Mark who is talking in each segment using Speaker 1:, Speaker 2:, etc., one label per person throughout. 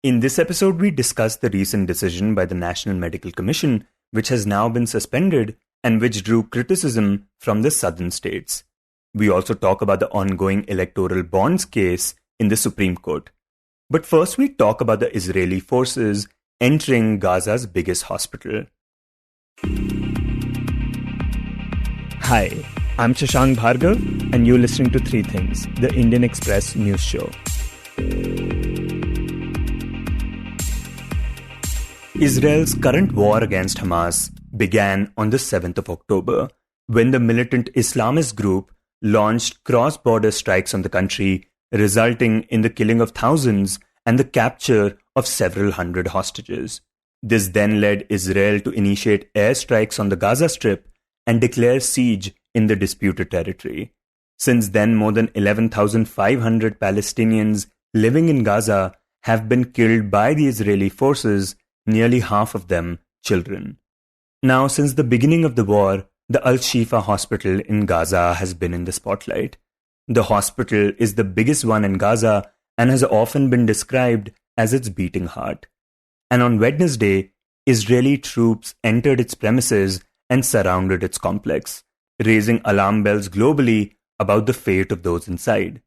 Speaker 1: In this episode, we discuss the recent decision by the National Medical Commission, which has now been suspended and which drew criticism from the southern states. We also talk about the ongoing Electoral Bonds case in the Supreme Court. But first, we talk about the Israeli forces entering Gaza's biggest hospital. Hi, I'm Shashank Bhargava, and you're listening to Three Things, the Indian Express news show. Israel's current war against Hamas began on the 7th of October, when the militant Islamist group launched cross-border strikes on the country, resulting in the killing of thousands and the capture of several hundred hostages. This then led Israel to initiate airstrikes on the Gaza Strip and declare siege in the disputed territory. Since then, more than 11,500 Palestinians living in Gaza have been killed by the Israeli forces, nearly half of them children. Now, since the beginning of the war, the Al-Shifa hospital in Gaza has been in the spotlight. The hospital is the biggest one in Gaza and has often been described as its beating heart. And on Wednesday, Israeli troops entered its premises and surrounded its complex, raising alarm bells globally about the fate of those inside.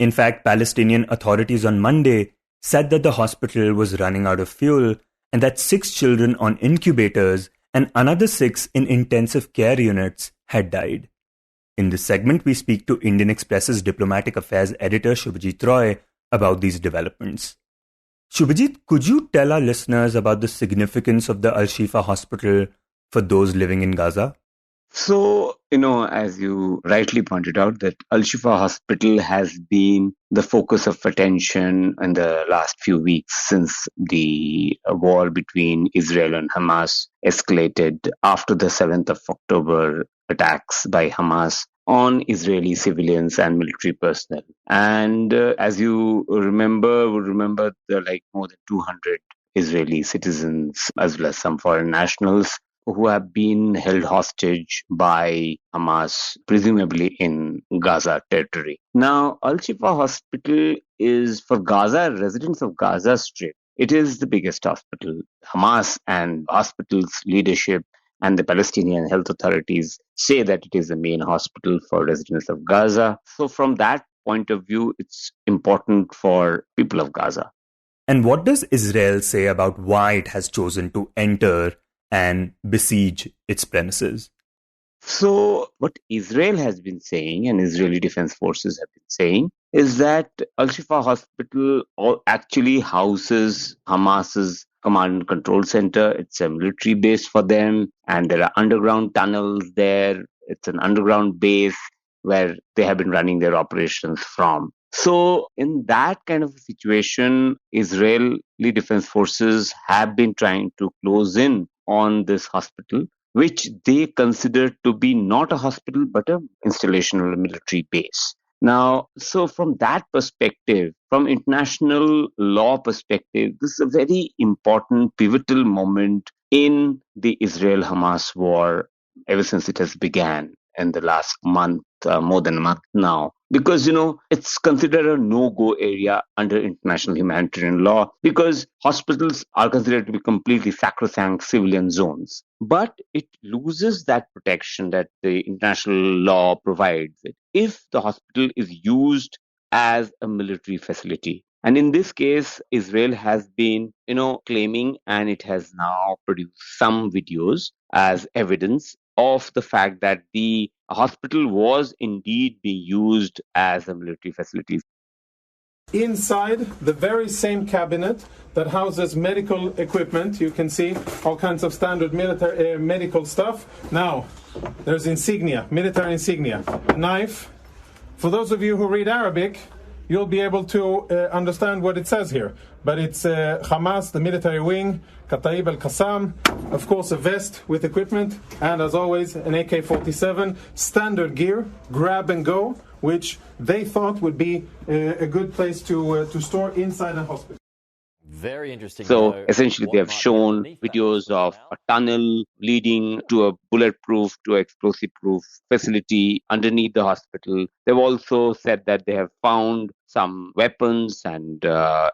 Speaker 1: In fact, Palestinian authorities on Monday said that the hospital was running out of fuel and that 6 children on incubators and another 6 in intensive care units had died. In this segment, we speak to Indian Express's diplomatic affairs editor Shubhajit Roy about these developments. Shubhajit, could you tell our listeners about the significance of the Al-Shifa hospital for those living in Gaza?
Speaker 2: So, as you rightly pointed out, that Al-Shifa hospital has been the focus of attention in the last few weeks since the war between Israel and Hamas escalated after the 7th of October attacks by Hamas on Israeli civilians and military personnel. And as you would remember there are more than 200 Israeli citizens as well as some foreign nationals who have been held hostage by Hamas, presumably in Gaza territory. Now, Al-Shifa Hospital is for Gaza, residents of Gaza Strip. It is the biggest hospital. Hamas and hospital's leadership and the Palestinian health authorities say that it is the main hospital for residents of Gaza. So from that point of view, it's important for people of Gaza.
Speaker 1: And what does Israel say about why it has chosen to enter and besiege its premises?
Speaker 2: So what Israel has been saying and Israeli Defense Forces have been saying is that Al-Shifa Hospital actually houses Hamas's command and control center. It's a military base for them, and there are underground tunnels there. It's an underground base where they have been running their operations from. So in that kind of a situation, Israeli Defense Forces have been trying to close in on this hospital, which they consider to be not a hospital but an installation or a military base. Now, so from that perspective, from international law perspective, this is a very important pivotal moment in the Israel-Hamas war ever since it has began in the last month, more than a month now. Because, it's considered a no-go area under international humanitarian law because hospitals are considered to be completely sacrosanct civilian zones. But it loses that protection that the international law provides it if the hospital is used as a military facility. And in this case, Israel has been, claiming, and it has now produced some videos as evidence of the fact that the hospital was indeed being used as a military facility.
Speaker 3: Inside the very same cabinet that houses medical equipment, you can see all kinds of standard military medical stuff. Now, there's insignia, military insignia, a knife. For those of you who read Arabic, you'll be able to understand what it says here. But it's Hamas, the military wing, Kataib al-Qassam, of course a vest with equipment, and as always an AK-47, standard gear, grab and go, which they thought would be a good place to store inside a hospital.
Speaker 4: Very interesting.
Speaker 2: So essentially, they have shown videos of a tunnel leading to a bulletproof, to an explosive-proof facility underneath the hospital. They've also said that they have found some weapons and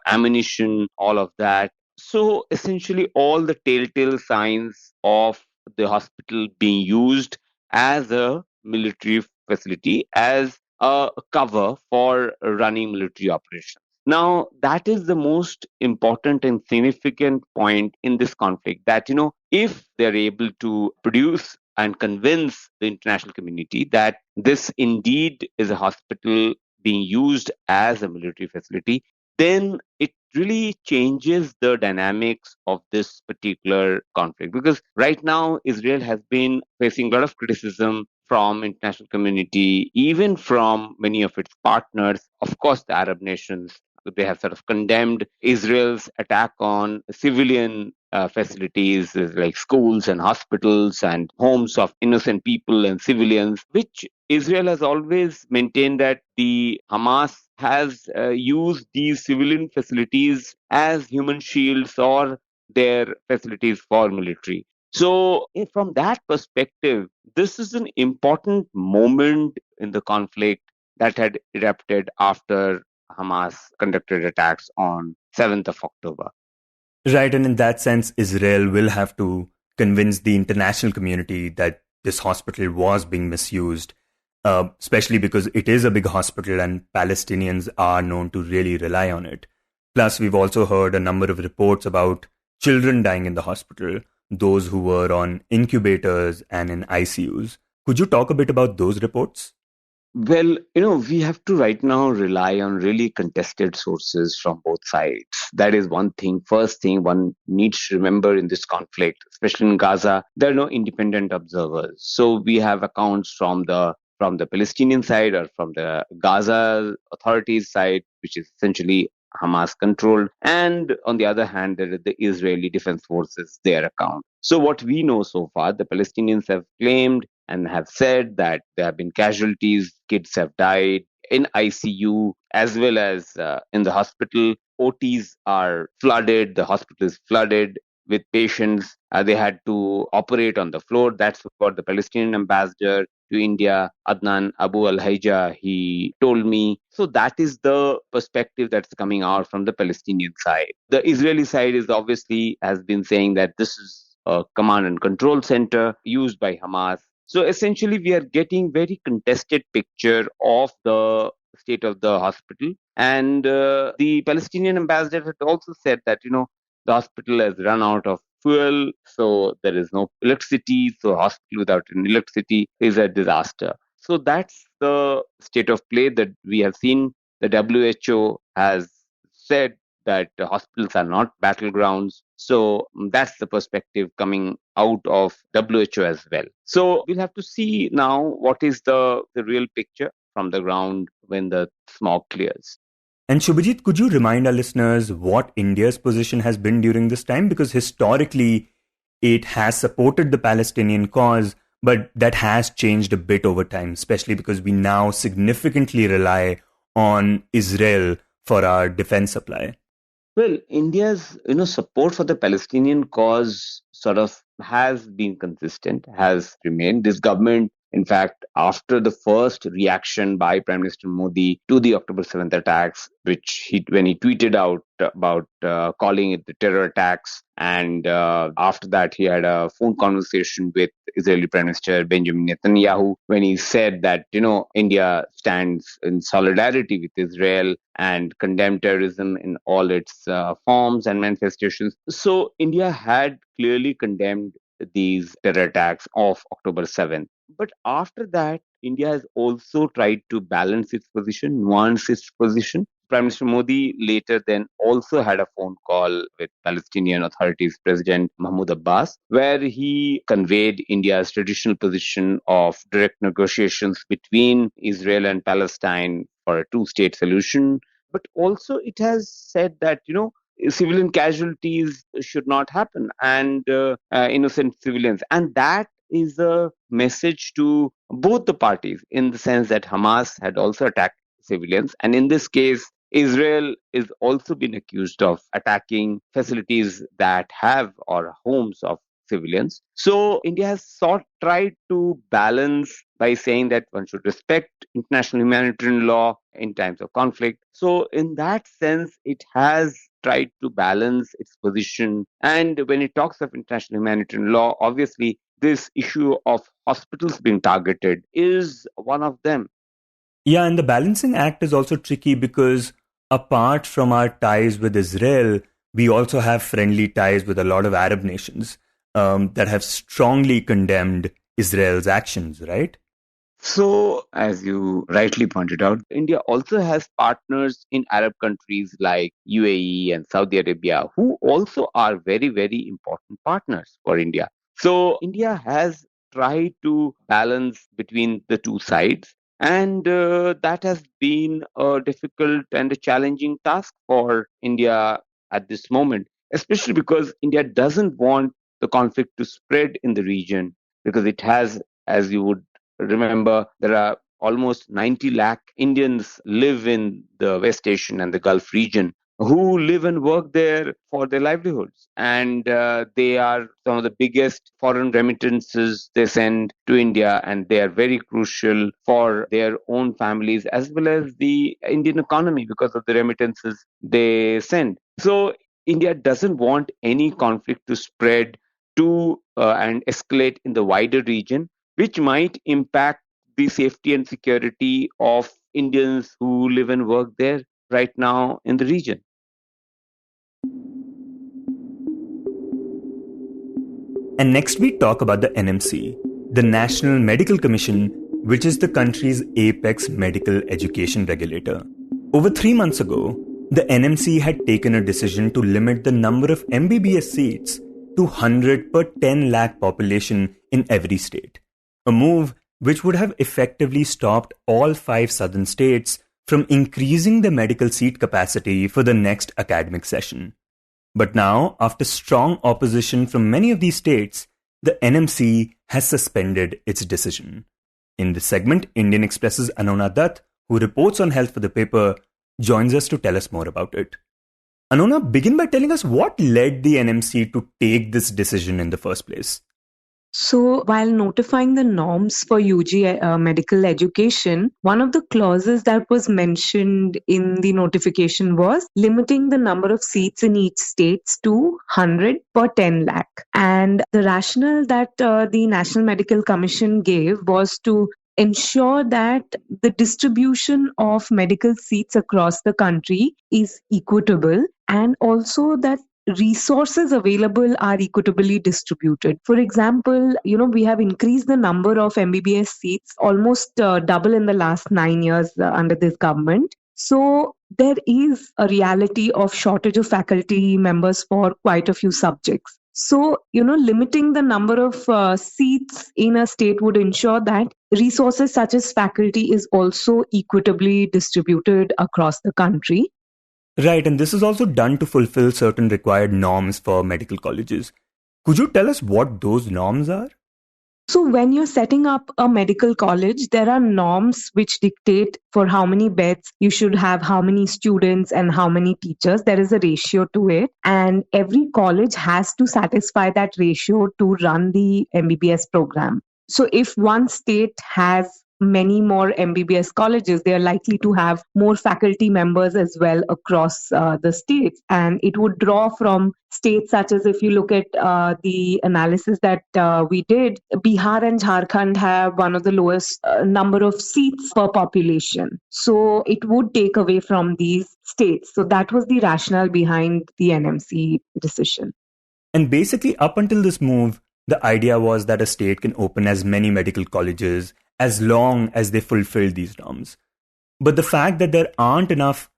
Speaker 2: ammunition, all of that. So essentially, all the telltale signs of the hospital being used as a military facility, as a cover for running military operations. Now, that is the most important and significant point in this conflict, that, if they're able to produce and convince the international community that this indeed is a hospital being used as a military facility, then it really changes the dynamics of this particular conflict. Because right now, Israel has been facing a lot of criticism from international community, even from many of its partners, of course, the Arab nations. They have sort of condemned Israel's attack on civilian facilities like schools and hospitals and homes of innocent people and civilians, which Israel has always maintained that the Hamas has used these civilian facilities as human shields or their facilities for military. So, from that perspective, this is an important moment in the conflict that had erupted after Hamas conducted attacks on 7th of October.
Speaker 1: Right, and in that sense, Israel will have to convince the international community that this hospital was being misused, especially because it is a big hospital and Palestinians are known to really rely on it. Plus, we've also heard a number of reports about children dying in the hospital, those who were on incubators and in ICUs. Could you talk a bit about those reports?
Speaker 2: Well, we have to right now rely on really contested sources from both sides. That is one thing. First thing one needs to remember in this conflict, especially in Gaza, there are no independent observers. So we have accounts from the Palestinian side or from the Gaza authorities side, which is essentially Hamas controlled. And on the other hand, there are the Israeli Defense Forces, their account. So what we know so far, the Palestinians have claimed and have said that there have been casualties, kids have died in ICU as well as in the hospital. OTs are flooded, the hospital is flooded with patients. They had to operate on the floor. That's what the Palestinian ambassador to India, Adnan Abu al-Haija, he told me. So that is the perspective that's coming out from the Palestinian side. The Israeli side is obviously has been saying that this is a command and control center used by Hamas. So essentially, we are getting very contested picture of the state of the hospital. And the Palestinian ambassador had also said that, the hospital has run out of fuel, so there is no electricity. So hospital without electricity is a disaster. So that's the state of play that we have seen. The WHO has said that hospitals are not battlegrounds. So that's the perspective coming out of WHO as well. So we'll have to see now what is the real picture from the ground when the smoke clears.
Speaker 1: And Shubhajit, could you remind our listeners what India's position has been during this time? Because historically, it has supported the Palestinian cause, but that has changed a bit over time, especially because we now significantly rely on Israel for our defense supply.
Speaker 2: Well, India's support for the Palestinian cause sort of has been consistent, has remained. This government, in fact, after the first reaction by Prime Minister Modi to the October 7th attacks, when he tweeted out about calling it the terror attacks, and after that he had a phone conversation with Israeli Prime Minister Benjamin Netanyahu when he said that, India stands in solidarity with Israel and condemn terrorism in all its forms and manifestations. So India had clearly condemned these terror attacks of October 7th. But after that, India has also tried to balance its position, nuance its position. Prime Minister Modi later then also had a phone call with Palestinian Authorities President Mahmoud Abbas, where he conveyed India's traditional position of direct negotiations between Israel and Palestine for a two-state solution. But also it has said that, civilian casualties should not happen and innocent civilians. And that is a message to both the parties in the sense that Hamas had also attacked civilians. And in this case, Israel is also been accused of attacking facilities that have or homes of civilians. So India has tried to balance by saying that one should respect international humanitarian law in times of conflict. So in that sense, it has tried to balance its position. And when it talks of international humanitarian law, obviously this issue of hospitals being targeted is one of them.
Speaker 1: Yeah, and the balancing act is also tricky because apart from our ties with Israel, we also have friendly ties with a lot of Arab nations that have strongly condemned Israel's actions, right?
Speaker 2: So, as you rightly pointed out, India also has partners in Arab countries like UAE and Saudi Arabia, who also are very, very important partners for India. So, India has tried to balance between the two sides, and that has been a difficult and a challenging task for India at this moment, especially because India doesn't want the conflict to spread in the region because it has, as you would remember, there are almost 90 lakh Indians live in the West Asian and the Gulf region who live and work there for their livelihoods. And they are some of the biggest foreign remittances they send to India, and they are very crucial for their own families as well as the Indian economy because of the remittances they send. So India doesn't want any conflict to spread to and escalate in the wider region, which might impact the safety and security of Indians who live and work there right now in the region.
Speaker 1: And next we talk about the NMC, the National Medical Commission, which is the country's apex medical education regulator. Over 3 months ago, the NMC had taken a decision to limit the number of MBBS seats to 100 per 10 lakh population in every state. A move which would have effectively stopped all 5 southern states from increasing the medical seat capacity for the next academic session. But now, after strong opposition from many of these states, the NMC has suspended its decision. In this segment, Indian Express's Annona Dutt, who reports on health for the paper, joins us to tell us more about it. Annona, begin by telling us what led the NMC to take this decision in the first place.
Speaker 4: So, while notifying the norms for UG medical education, one of the clauses that was mentioned in the notification was limiting the number of seats in each state to 100 per 10 lakh. And the rationale that the National Medical Commission gave was to ensure that the distribution of medical seats across the country is equitable, and also that resources available are equitably distributed. For example, we have increased the number of MBBS seats almost double in the last 9 years under this government. So there is a reality of shortage of faculty members for quite a few subjects. So, limiting the number of seats in a state would ensure that resources such as faculty is also equitably distributed across the country.
Speaker 1: Right, and this is also done to fulfill certain required norms for medical colleges. Could you tell us what those norms are?
Speaker 4: So when you're setting up a medical college, there are norms which dictate for how many beds you should have, how many students and how many teachers. There is a ratio to it. And every college has to satisfy that ratio to run the MBBS program. So if one state has many more MBBS colleges, they are likely to have more faculty members as well across the states. And it would draw from states such as, if you look at the analysis that we did, Bihar and Jharkhand have one of the lowest number of seats per population. So it would take away from these states. So that was the rationale behind the NMC decision.
Speaker 1: And basically, up until this move, the idea was that a state can open as many medical colleges as long as they fulfill these norms. But the fact that there aren't enough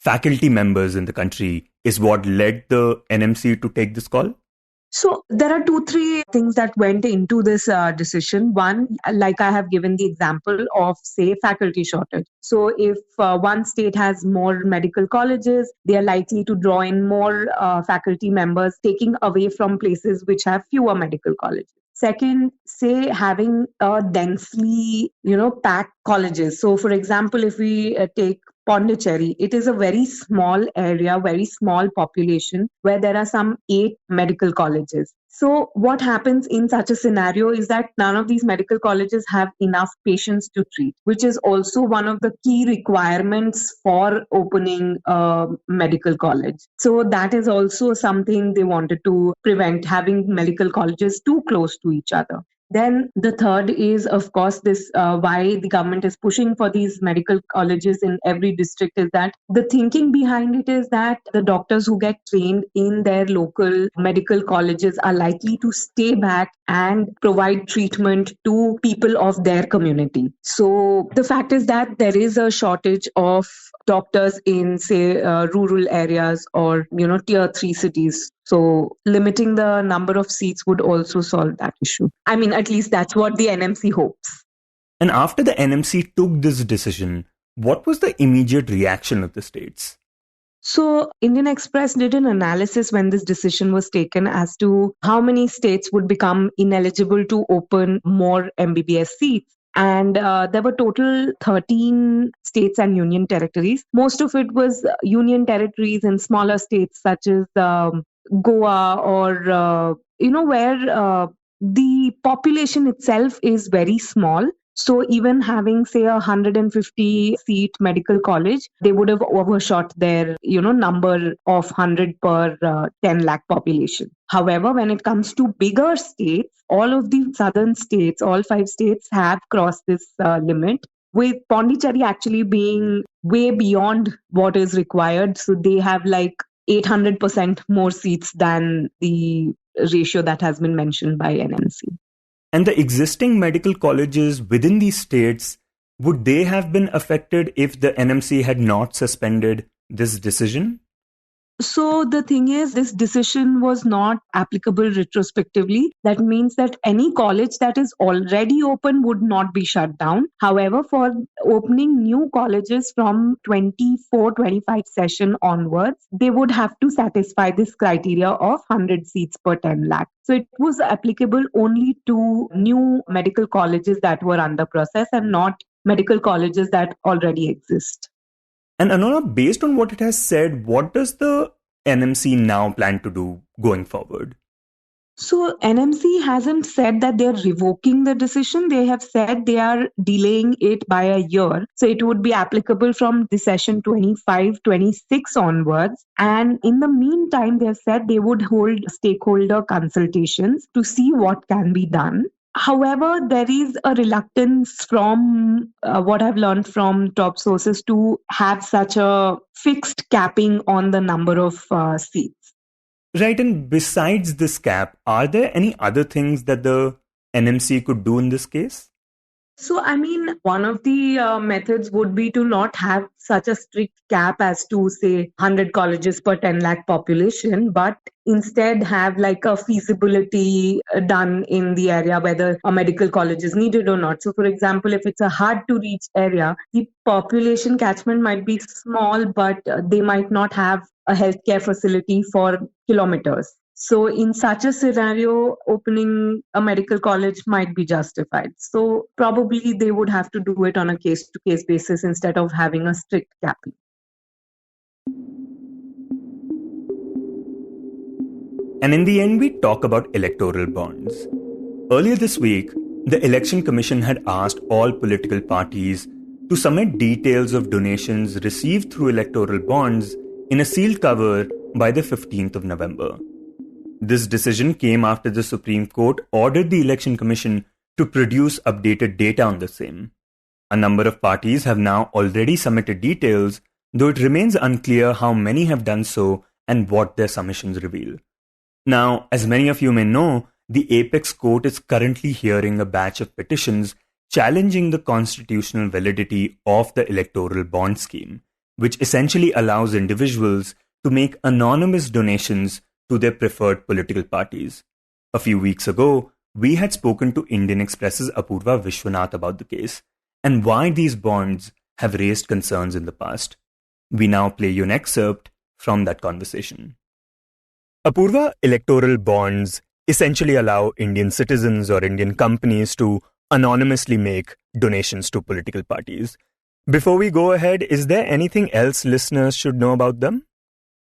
Speaker 1: faculty members in the country is what led the NMC to take this call?
Speaker 4: So there are 2-3 things that went into this decision. One, like I have given the example of, say, faculty shortage. So if one state has more medical colleges, they are likely to draw in more faculty members, taking away from places which have fewer medical colleges. Second, say having densely, packed colleges. So, for example, if we take Pondicherry. It is a very small area, very small population where there are some 8 medical colleges. So what happens in such a scenario is that none of these medical colleges have enough patients to treat, which is also one of the key requirements for opening a medical college. So that is also something they wanted to prevent, having medical colleges too close to each other. Then the third is, of course, this why the government is pushing for these medical colleges in every district is that the thinking behind it is that the doctors who get trained in their local medical colleges are likely to stay back and provide treatment to people of their community. So the fact is that there is a shortage of doctors in, say, rural areas or, tier 3 cities. So limiting the number of seats would also solve that issue. I mean, at least that's what the NMC hopes.
Speaker 1: And after the NMC took this decision, what was the immediate reaction of the states?
Speaker 4: So Indian Express did an analysis when this decision was taken as to how many states would become ineligible to open more MBBS seats. And there were total 13 states and union territories. Most of it was union territories in smaller states such as Goa or, where the population itself is very small. So even having, say, 150 seat medical college, they would have overshot their, number of 100 per 10 lakh population. However, when it comes to bigger states, all of the southern states, all 5 states have crossed this limit, with Pondicherry actually being way beyond what is required. So they have like 800% more seats than the ratio that has been mentioned by NMC.
Speaker 1: And the existing medical colleges within these states, would they have been affected if the NMC had not suspended this decision?
Speaker 4: So the thing is, this decision was not applicable retrospectively. That means that any college that is already open would not be shut down. However, for opening new colleges from 24-25 session onwards, they would have to satisfy this criteria of 100 seats per 10 lakh. So it was applicable only to new medical colleges that were under process and not medical colleges that already exist.
Speaker 1: And Annona, based on what it has said, what does the NMC now plan to do going forward?
Speaker 4: So NMC hasn't said that they're revoking the decision. They have said they are delaying it by a year. So it would be applicable from the session 25-26 onwards. And in the meantime, they have said they would hold stakeholder consultations to see what can be done. However, there is a reluctance from what I've learned from top sources to have such a fixed capping on the number of seats.
Speaker 1: Right, and besides this cap, are there any other things that the NMC could do in this case?
Speaker 4: So, I mean, one of the methods would be to not have such a strict cap as to, say, 100 colleges per 10 lakh population, but instead have like a feasibility done in the area whether a medical college is needed or not. So, for example, if it's a hard to reach area, the population catchment might be small, but they might not have a healthcare facility for kilometers. So in such a scenario, opening a medical college might be justified. So probably they would have to do it on a case-to-case basis instead of having a strict capping.
Speaker 1: And in the end, we talk about electoral bonds. Earlier this week, the Election Commission had asked all political parties to submit details of donations received through electoral bonds in a sealed cover by the 15th of November. This decision came after the Supreme Court ordered the Election Commission to produce updated data on the same. A number of parties have now already submitted details, though it remains unclear how many have done so and what their submissions reveal. Now, as many of you may know, the Apex Court is currently hearing a batch of petitions challenging the constitutional validity of the electoral bond scheme, which essentially allows individuals to make anonymous donations to their preferred political parties. A few weeks ago, we had spoken to Indian Express's Apurva Vishwanath about the case and why these bonds have raised concerns in the past. We now play you an excerpt from that conversation. Apurva, electoral bonds essentially allow Indian citizens or Indian companies to anonymously make donations to political parties. Before we go ahead, is there anything else listeners should know about them?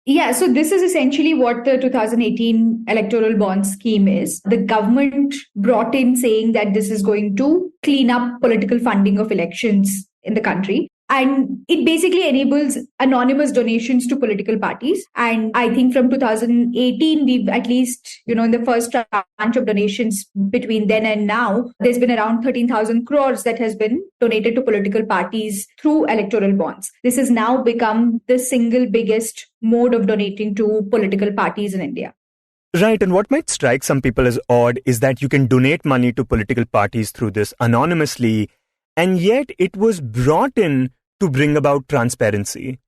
Speaker 5: Yeah, so this is essentially what the 2018 electoral bond scheme is. The government brought in saying that this is going to clean up political funding of elections in the country. And it basically enables anonymous donations to political parties. And I think from 2018, we've at least, in the first tranche of donations between then and now, there's been around 13,000 crores that has been donated to political parties through electoral bonds. This has now become the single biggest mode of donating to political parties in India.
Speaker 1: Right, and what might strike some people as odd is that you can donate money to political parties through this anonymously, and yet it was brought in to bring about transparency.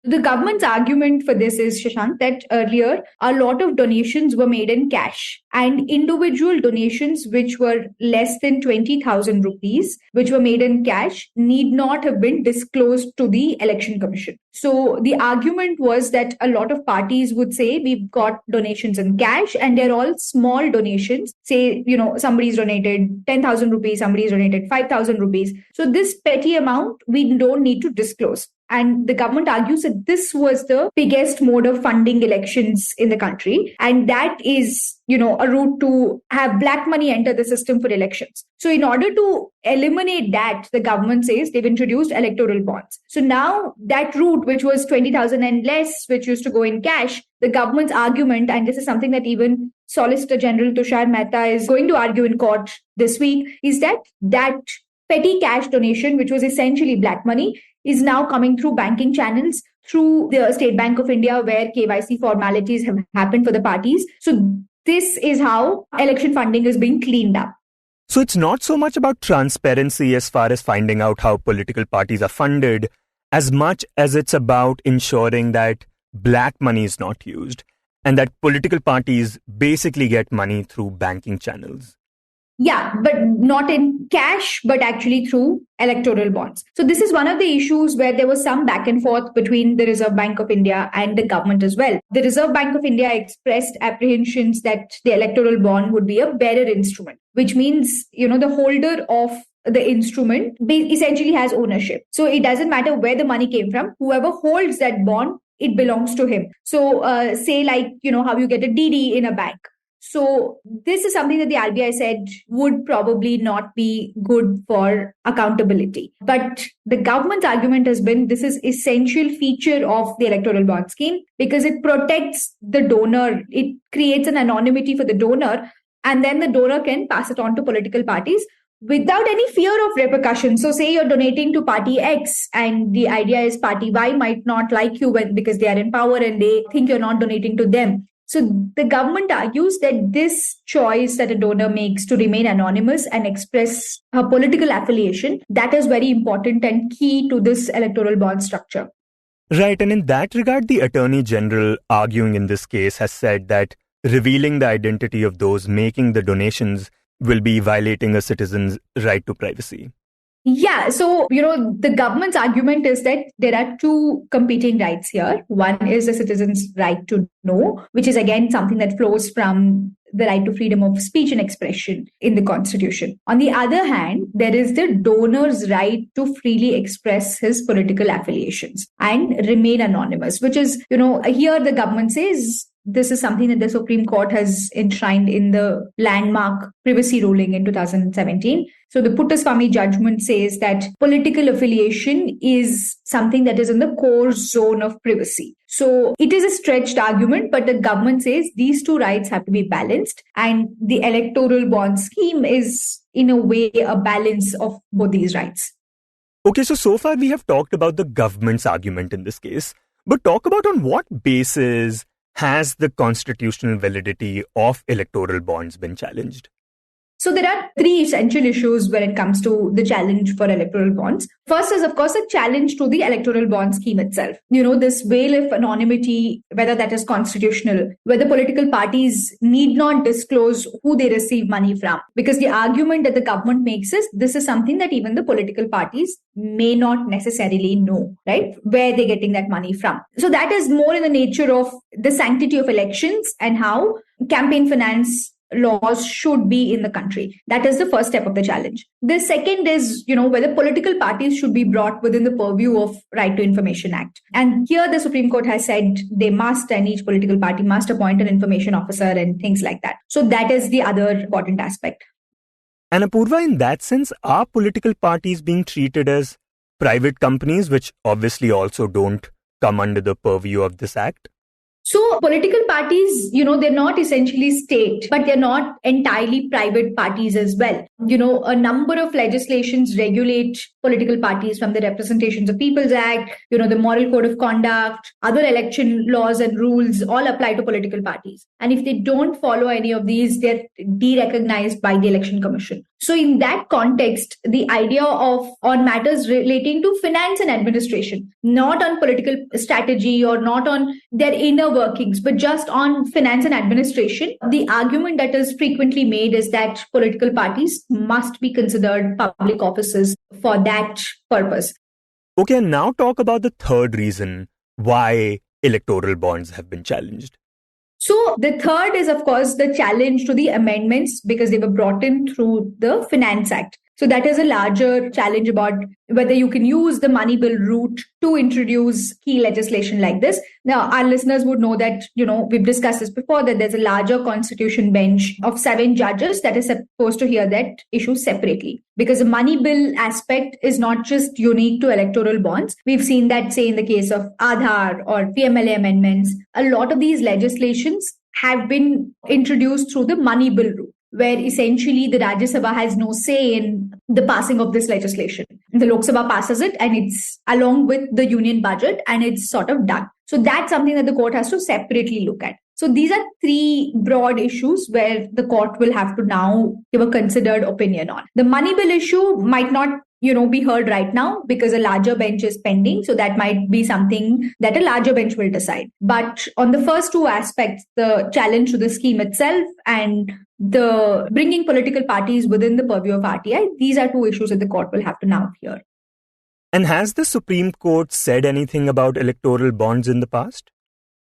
Speaker 5: The government's argument for this is, Shashank, that earlier a lot of donations were made in cash, and individual donations which were less than 20,000 rupees, which were made in cash, need not have been disclosed to the Election Commission. So the argument was that a lot of parties would say we've got donations in cash and they're all small donations. Say, somebody's donated 10,000 rupees, somebody's donated 5,000 rupees. So this petty amount we don't need to disclose. And the government argues that this was the biggest mode of funding elections in the country. And that is, a route to have black money enter the system for elections. So in order to eliminate that, the government says they've introduced electoral bonds. So now that route, which was 20,000 and less, which used to go in cash, the government's argument, and this is something that even Solicitor General Tushar Mehta is going to argue in court this week, is that petty cash donation, which was essentially black money, is now coming through banking channels, through the State Bank of India, where KYC formalities have happened for the parties. So this is how election funding is being cleaned up.
Speaker 1: So it's not so much about transparency as far as finding out how political parties are funded, as much as it's about ensuring that black money is not used and that political parties basically get money through banking channels.
Speaker 5: Yeah, but not in cash, but actually through electoral bonds. So this is one of the issues where there was some back and forth between the Reserve Bank of India and the government as well. The Reserve Bank of India expressed apprehensions that the electoral bond would be a bearer instrument, which means, the holder of the instrument essentially has ownership. So it doesn't matter where the money came from. Whoever holds that bond, it belongs to him. So say like, how you get a DD in a bank. So this is something that the RBI said would probably not be good for accountability. But the government's argument has been this is essential feature of the electoral bond scheme because it protects the donor. It creates an anonymity for the donor, and then the donor can pass it on to political parties without any fear of repercussions. So say you're donating to party X and the idea is party Y might not like you because they are in power and they think you're not donating to them. So the government argues that this choice that a donor makes to remain anonymous and express her political affiliation, that is very important and key to this electoral bond structure.
Speaker 1: Right. And in that regard, the Attorney General arguing in this case has said that revealing the identity of those making the donations will be violating a citizen's right to privacy.
Speaker 5: Yeah. So, the government's argument is that there are two competing rights here. One is the citizen's right to know, which is again something that flows from the right to freedom of speech and expression in the Constitution. On the other hand, there is the donor's right to freely express his political affiliations and remain anonymous, which is, here the government says this is something that the Supreme Court has enshrined in the landmark privacy ruling in 2017. So the Puttaswamy judgment says that political affiliation is something that is in the core zone of privacy. So it is a stretched argument, but the government says these two rights have to be balanced. And the electoral bond scheme is, in a way, a balance of both these rights.
Speaker 1: Okay, so far we have talked about the government's argument in this case, but talk about on what basis has the constitutional validity of electoral bonds been challenged?
Speaker 5: So there are three essential issues when it comes to the challenge for electoral bonds. First is, of course, a challenge to the electoral bond scheme itself. This veil of anonymity, whether that is constitutional, whether political parties need not disclose who they receive money from. Because the argument that the government makes is this is something that even the political parties may not necessarily know, right? Where they're getting that money from. So that is more in the nature of the sanctity of elections and how campaign finance laws should be in the country. That is the first step of the challenge. The second is, whether political parties should be brought within the purview of Right to Information Act. And here the Supreme Court has said they must, and each political party must appoint an information officer and things like that. So that is the other important aspect.
Speaker 1: And Apurva, in that sense, are political parties being treated as private companies, which obviously also don't come under the purview of this act?
Speaker 5: So political parties, they're not essentially state, but they're not entirely private parties as well. A number of legislations regulate political parties, from the Representations of People's Act, the Moral Code of Conduct, other election laws and rules all apply to political parties. And if they don't follow any of these, they're de-recognized by the Election Commission. So in that context, the idea of on matters relating to finance and administration, not on political strategy or not on their inner workings, but just on finance and administration, the argument that is frequently made is that political parties must be considered public offices for that purpose.
Speaker 1: Okay, and now talk about the third reason why electoral bonds have been challenged.
Speaker 5: So the third is, of course, the challenge to the amendments because they were brought in through the Finance Act. So that is a larger challenge about whether you can use the money bill route to introduce key legislation like this. Now, our listeners would know that, we've discussed this before, that there's a larger constitution bench of 7 judges that is supposed to hear that issue separately. Because the money bill aspect is not just unique to electoral bonds. We've seen that, say, in the case of Aadhaar or PMLA amendments. A lot of these legislations have been introduced through the money bill route, where essentially the Rajya Sabha has no say in the passing of this legislation. The Lok Sabha passes it and it's along with the union budget and it's sort of done. So that's something that the court has to separately look at. So these are 3 broad issues where the court will have to now give a considered opinion on. The money bill issue might not be heard right now because a larger bench is pending. So that might be something that a larger bench will decide. But on the first 2 aspects, the challenge to the scheme itself and the bringing political parties within the purview of RTI, these are 2 issues that the court will have to now hear.
Speaker 1: And has the Supreme Court said anything about electoral bonds in the past?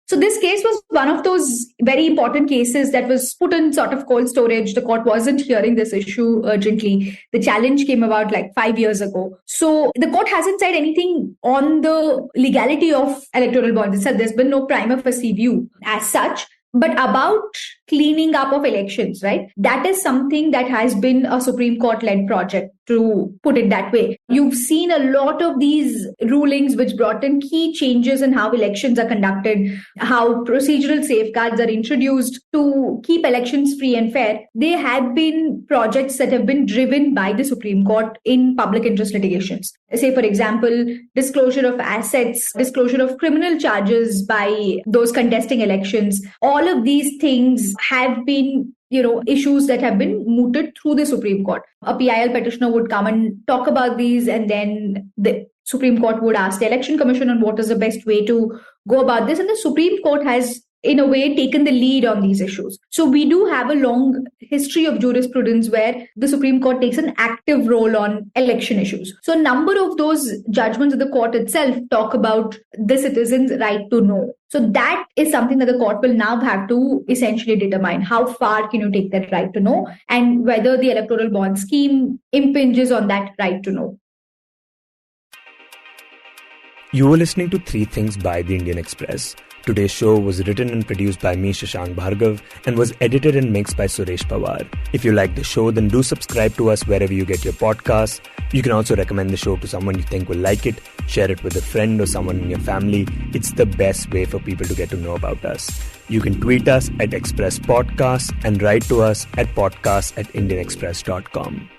Speaker 5: So this case was one of those very important cases that was put in sort of cold storage. The court wasn't hearing this issue urgently. The challenge came about like 5 years ago. So the court hasn't said anything on the legality of electoral bonds. It said there's been no prima facie view as such. But about cleaning up of elections, right? That is something that has been a Supreme Court-led project, to put it that way. You've seen a lot of these rulings which brought in key changes in how elections are conducted, how procedural safeguards are introduced to keep elections free and fair. They have been projects that have been driven by the Supreme Court in public interest litigations. Say, for example, disclosure of assets, disclosure of criminal charges by those contesting elections. All of these things have been issues that have been mooted through the Supreme Court. A PIL petitioner would come and talk about these, and then the Supreme Court would ask the Election Commission on what is the best way to go about this. And the Supreme Court has, in a way, taken the lead on these issues. So we do have a long history of jurisprudence where the Supreme Court takes an active role on election issues. So a number of those judgments of the court itself talk about the citizen's right to know. So that is something that the court will now have to essentially determine. How far can you take that right to know, and whether the electoral bond scheme impinges on that right to know.
Speaker 1: You were listening to 3 Things by the Indian Express. Today's show was written and produced by me, Shashank Bhargava, and was edited and mixed by Suresh Pawar. If you like the show, then do subscribe to us wherever you get your podcasts. You can also recommend the show to someone you think will like it, share it with a friend or someone in your family. It's the best way for people to get to know about us. You can tweet us at Express Podcasts and write to us at podcasts@indianexpress.com.